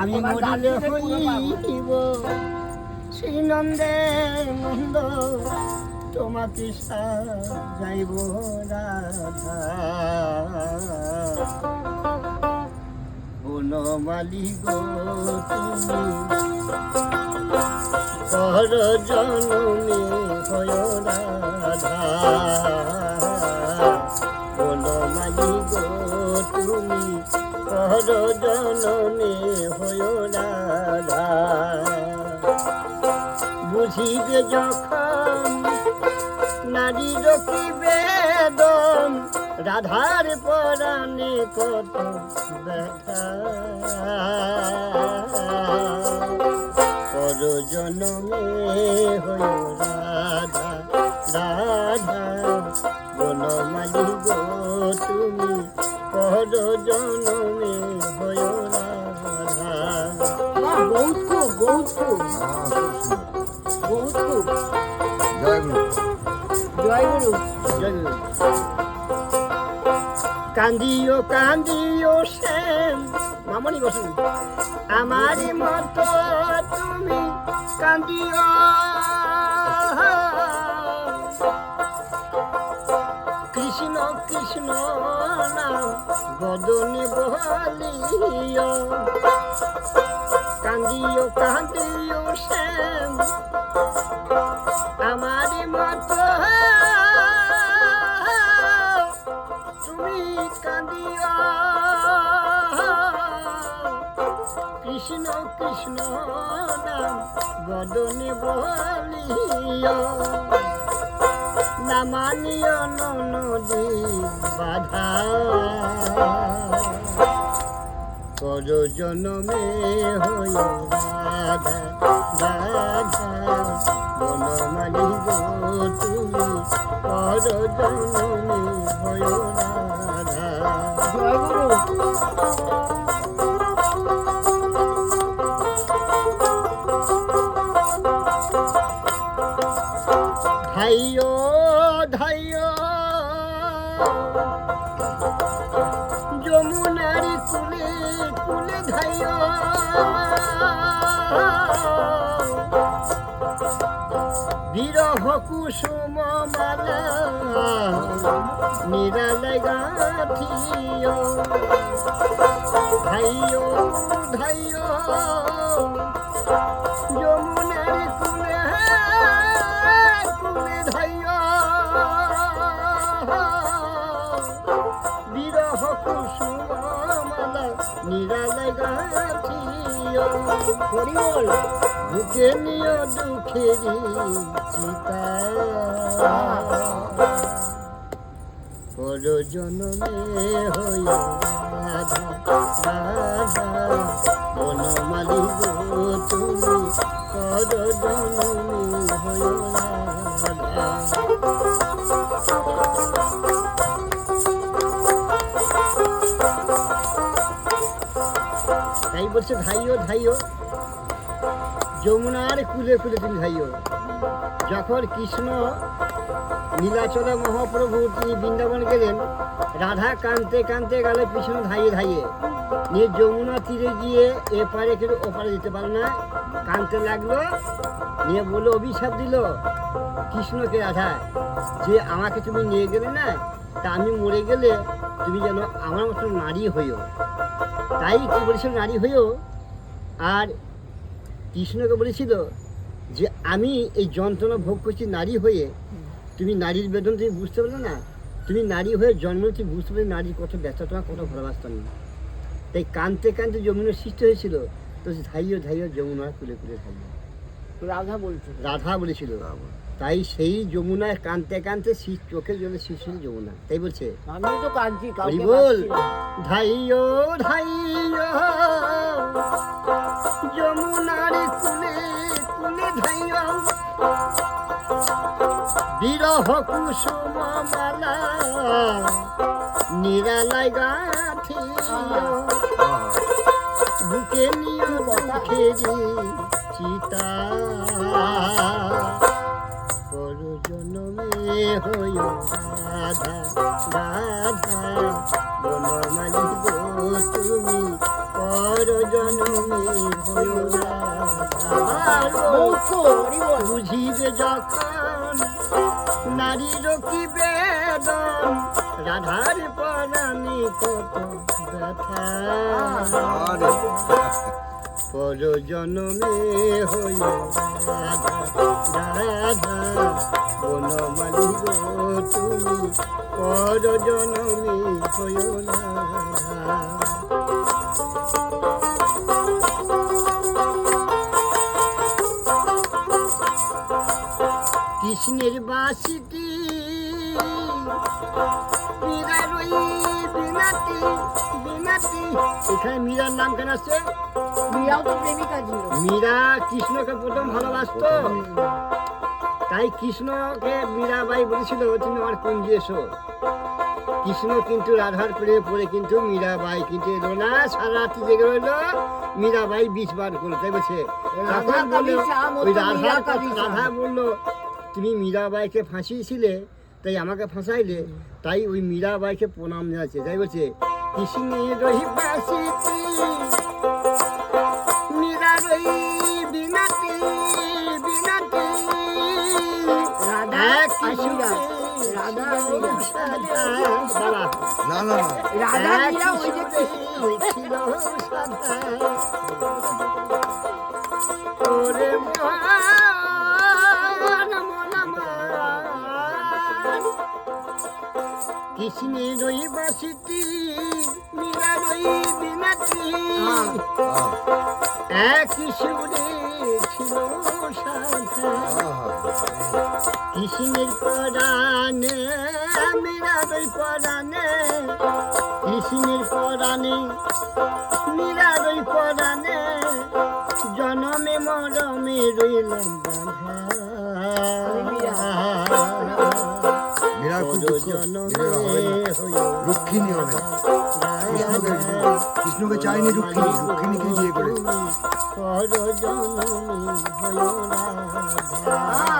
আমি মরিলে হইব শ্রীনন্দে নন্দ তোমাকে সাজাইব রাধা বনমালী গো তুমি পর জনমে হয় রাধা বনমালী গো তুমি পর জনমে হয় রাধা বুঝিবে যখন নারীর কি বেদন রাধার পরাণে কত ব্যথা পর জনমে হয় রাধা রাধা বনমালী গো তুমি পর জনমে হয় রাধা। বহুত খুব জয় গুরু জয় গুরু। কান্দিও কান্দিও শ্যাম মামনি বসুন আমারই মতো তুমি কান্দিও কৃষ্ণ কৃষ্ণ নাম বদনে বলিও কান্দিও কান্দিও শ্যাম আমারই মতো তুমি কান্দিও কৃষ্ণ কৃষ্ণ নাম বদনে বলিও না মানিও নদী বাধা পর জনমে হয় রাধা রাধা বনমালী গো তুমি পর জনমে হয় রাধা। জয় গুরু। ধাইও ধাইও যমুনার কুলে কুলে ধাইও বিরহ কুসুম মালা নিরালে গাঁথিও ধাইও ধাইও যমুনার কুলে কুলে ধাইও বিরহ কুসুম মালা নিরালে গাঁথিও হরিবল। বুকে নিয় দুঃখেরি চিতা পর জনমে হয় রাধা রাধা বনমালী গো তুমি পর জনমে হয় রাধা। তাই বলছে ধাইও ধাইও যমুনার কুলে কুলে তুমি ধাইও। যখন কৃষ্ণ নীলাচলা মহাপ্রভু তিনি বৃন্দাবন গেলেন রাধা কাঁদতে কাঁদতে গেল পিছনে ধাইয়ে ধাইয়ে নিয়ে যমুনা তীরে গিয়ে এপারে কেউ ওপারে যেতে পারল না কাঁদতে লাগলো নিয়ে বলে অভিশাপ দিল কৃষ্ণকে রাধা যে আমাকে তুমি নিয়ে গেলে না তা আমি মরে গেলে তুমি যেন আমার মতো নারী হইও। তাই কি বলেছিল নারী হইও আর কৃষ্ণকে বলেছিল যে আমি এই যন্ত্রণা ভোগ করছি নারী হয়ে তুমি নারীর বেদন তুমি বুঝতে পারলে না তুমি নারী হয়ে জন্ম তুমি বুঝতে পারলে নারীর কত ব্যথা তোমার কত ভালোবাসতাম না তাই কাঁদতে কাঁদতে যমুনার সৃষ্টি হয়েছিল তো ধাইও ধাইও যমুনার কুলে কুলে ধাইও রাধা বলছে রাধা বলেছিল তাই সেই যমুনায় কাঁদতে কাঁদতে চোখের জলে শিশু যমুনা তাই বলছে আমি তো কাঁদছি কাউকে বল পাচ্ছি না। ধাইও ধাইও যমুনার কুলে কুলে ধাইও বিরহ কুসুম মালা নিরালায় গাঁথিও বুকে নিয়ে দুঃখেরি চিতা পর জনমে হই রাধা রাধা বনমালী গো তুমি পর জনমে হইও বলছো, হরি বল। বুঝিবে যখন নারীর কি বেদন রাধার পরাণে কত ব্যথা আরে পর জনমে হইও রাধা রাধা বনমালী গো তুমি পর জনমে হইও রাধা। কৃষ্ণের বাসিটি মীরার ওই বিনাতি বিনাতি, এখানে মীরার নাম কেন আসছে? মীরাও তো প্রেমিকা ছিল। মীরা কৃষ্ণকে প্রথম ভালোবাসত, তাই কৃষ্ণকে মীরাবাই বলেছিল তুমি আমার কুঞ্জে এসো। কৃষ্ণ কিন্তু রাধার প্রেমে পড়ে কিন্তু মীরাবাই কিন্তু এলো না, সারা রাত্রি জেগে রইল, মীরাবাই বিষ বার করলো, তাই বলছে। রাধা তখন বললো, কাবি শ্যাম ওই হতো মীরা রাধার কাবি শ্যাম। রাধা বললো তুমি মীরাবাইকে ফাঁসিয়েছিলে তাই আমাকে ফাঁসাইলে, তাই ওই মীরাবাইকে প্রণাম জানাচ্ছে, তাই বলছে কৃষ্ণের রহিবাসিতি মীরা রই বিনাতি বিনাতি রাধা আশিরা, রাধা মীরা। বাবা না না না রাধা মীরা ওই যে কৃষ্ণ। ছিল সাদা ওরে মন মন আমার কৃষ্ণের রই বাসিতি মীরা রই বিনাতি একই সুরে ছিল সাধা কৃষ্ণের পরাণে মীরার ওই পরাণে কৃষ্ণের পরাণে মীরার ওই পরাণে জনমে মরমে রইলাম বাঁধা মীরার খুব দুঃখ, জনমে মীরা হবে না। হইও রুক্মিণী হবে না। কৃষ্ণকে কৃষ্ণকে চায়নি রুক্মিণী, রুক্মিণীকে বিয়ে করে পর জনমে হইও রাধা।